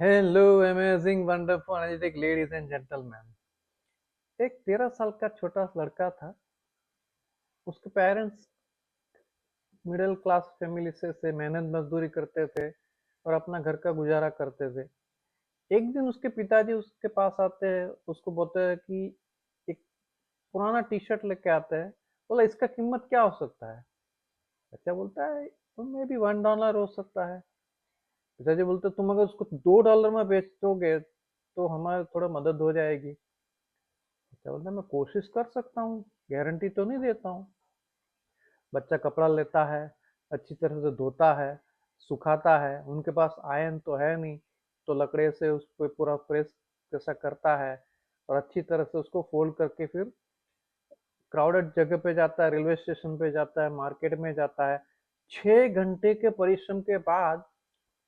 Hello amazing wonderful energetic ladies and gentleman. एक 13 साल का छोटा लड़का था। उसके पेरेंट्स मिडिल क्लास फैमिली से मेहनत मजदूरी करते थे और अपना घर का गुजारा करते थे। एक दिन उसके पिताजी उसके पास आते हैं, उसको बोलते हैं कि एक पुराना टी शर्ट लेके आते हैं। बोला इसका कीमत क्या हो सकता है? बच्चा बोलता है तो मे भी $1 हो सकता है। पिताजी बोलते तुम अगर उसको $2 में बेच दोगे तो हमारी थोड़ा मदद हो जाएगी। बच्चा बोलता मैं कोशिश कर सकता हूँ, गारंटी तो नहीं देता हूँ। बच्चा कपड़ा लेता है, अच्छी तरह से धोता है, सुखाता है। उनके पास आयरन तो है नहीं, तो लकड़े से उस पर पूरा प्रेस जैसा करता है और अच्छी तरह से उसको फोल्ड करके फिर क्राउडेड जगह पे जाता है, रेलवे स्टेशन पे जाता है, मार्केट में जाता है। 6 घंटे के परिश्रम के बाद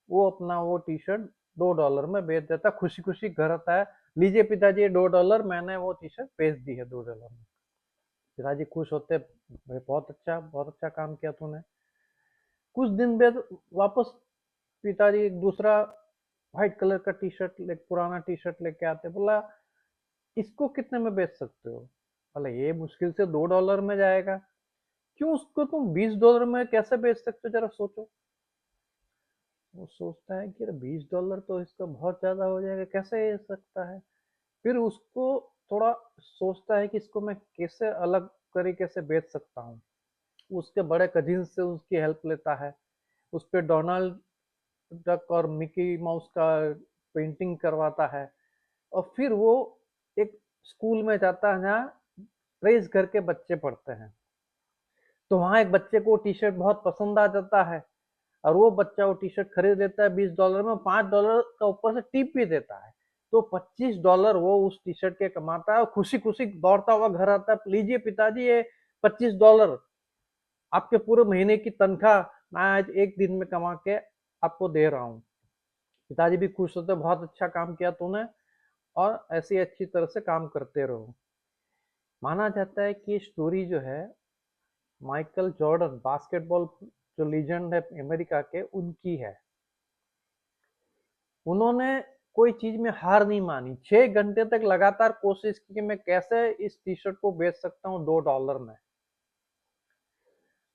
वो अपना वो टी शर्ट $2 में बेच देता है। खुशी खुशी घर आता है, लीजिए पिताजी ये $2, मैंने वो टी शर्ट बेच दी है $2 में। पिताजी खुश होते, भाई बहुत अच्छा काम किया तूने। कुछ दिन बाद वापस पिताजी एक दूसरा व्हाइट कलर का टी शर्ट पुराना टी शर्ट लेके आते। बोला इसको कितने में बेच सकते हो? बोला ये मुश्किल से $2 में जाएगा। क्यों, उसको तुम $20 में कैसे बेच सकते हो, जरा सोचो। वो सोचता है कि अरे $20 तो इसका बहुत ज्यादा हो जाएगा, कैसे ये सकता है। फिर उसको थोड़ा सोचता है कि इसको मैं कैसे अलग तरीके से बेच सकता हूँ। उसके बड़े कजिन से उसकी हेल्प लेता है। उस पे डोनाल्ड डक और मिकी माउस का पेंटिंग करवाता है। और फिर वो एक स्कूल में जाता है जहाँ प्रेस घर के बच्चे पढ़ते हैं। तो वहाँ एक बच्चे को टी शर्ट बहुत पसंद आ जाता है और वो बच्चा वो टी शर्ट खरीद लेता है $20 में। $5 का ऊपर से टिप भी देता है। तो $25 वो उस टी शर्ट के कमाता है और खुशी खुशी दौड़ता हुआ घर आता है, लीजिए पिताजी ये $25 आपके पूरे महीने की तनख्वाह मैं आज एक दिन में कमा के आपको दे रहा हूँ। पिताजी भी खुश होते, बहुत अच्छा काम किया तूने और ऐसी अच्छी तरह से काम करते रहो। माना जाता है कि ये स्टोरी जो है माइकल जॉर्डन बास्केटबॉल जो लीजेंड है अमेरिका के, उनकी है। उन्होंने कोई चीज में हार नहीं मानी, 6 घंटे तक लगातार कोशिश की कि मैं कैसे इस टी शर्ट को बेच सकता हूँ $2 में।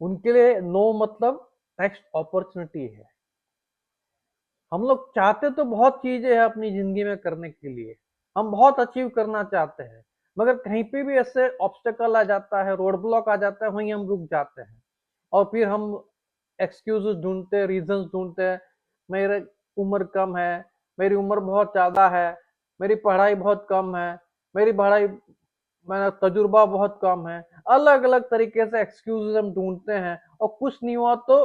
उनके लिए नो मतलब नेक्स्ट अपॉर्चुनिटी है। हम लोग चाहते तो बहुत चीजें हैं अपनी जिंदगी में करने के लिए, हम बहुत अचीव करना चाहते हैं, मगर कहीं पे भी ऐसे ऑब्स्टेकल आ जाता है, रोड ब्लॉक आ जाता है, वहीं हम रुक जाते हैं। और फिर हम एक्सक्यूजेस ढूंढते हैं, रीजंस ढूंढते हैं। मेरी उम्र कम है, मेरी उम्र बहुत ज्यादा है, मेरी पढ़ाई बहुत कम है, मेरी पढ़ाई मेरा तजुर्बा बहुत कम है। अलग अलग तरीके से एक्सक्यूजेस हम ढूंढते हैं और कुछ नहीं हुआ तो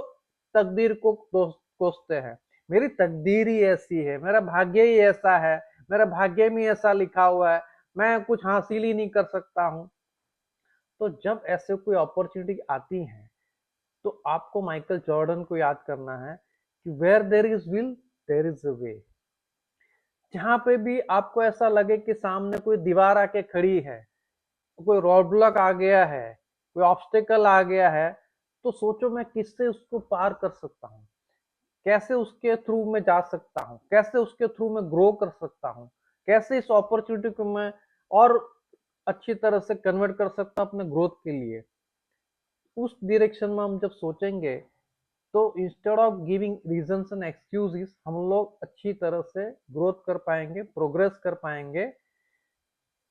तकदीर को कोसते हैं। मेरी तकदीर ही ऐसी है, मेरा भाग्य ही ऐसा है, मेरा भाग्य में ऐसा लिखा हुआ है, मैं कुछ हासिल ही नहीं कर सकता हूँ। तो जब ऐसे कोई अपॉर्चुनिटी आती है तो आपको माइकल जॉर्डन को याद करना है कि where there is will there is a way. जहां पे भी आपको ऐसा लगे कि सामने कोई दीवार आके खड़ी है, कोई रोड ब्लॉक आ गया है, कोई ऑब्स्टेकल आ गया है, तो सोचो मैं किससे उसको पार कर सकता हूँ, कैसे उसके थ्रू में जा सकता हूँ, कैसे उसके थ्रू में ग्रो कर सकता हूँ, कैसे इस अपॉर्चुनिटी को मैं और अच्छी तरह से कन्वर्ट कर सकता हूँ अपने ग्रोथ के लिए। उस डायरेक्शन में हम जब सोचेंगे तो instead of giving reasons and excuses हम लोग अच्छी तरह से ग्रोथ कर पाएंगे, प्रोग्रेस कर पाएंगे।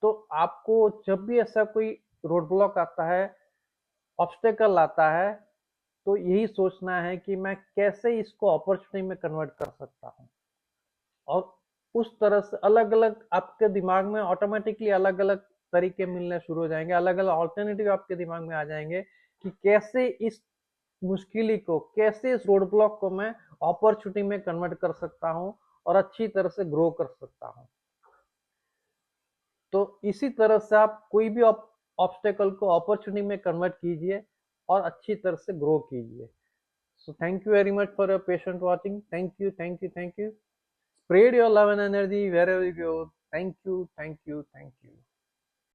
तो आपको जब भी ऐसा कोई रोड ब्लॉक आता है, ऑब्स्टेकल आता है, तो यही सोचना है कि मैं कैसे इसको अपॉर्चुनिटी में कन्वर्ट कर सकता हूँ। और उस तरह से अलग अलग आपके दिमाग में ऑटोमेटिकली अलग अलग तरीके मिलने शुरू हो जाएंगे, अलग अलग ऑल्टरनेटिव आपके दिमाग में आ जाएंगे कि कैसे इस मुश्किल को, कैसे इस रोड ब्लॉक को मैं अपॉर्चुनिटी में कन्वर्ट कर सकता हूँ और अच्छी तरह से ग्रो कर सकता हूँ। तो इसी तरह से आप कोई भी ऑब्स्टेकल को अपॉर्चुनिटी में कन्वर्ट कीजिए और अच्छी तरह से ग्रो कीजिए। So thank you very much for your patient watching. Thank you, thank you, thank you. Spread your love and energy wherever you go. Thank you, thank you, thank you.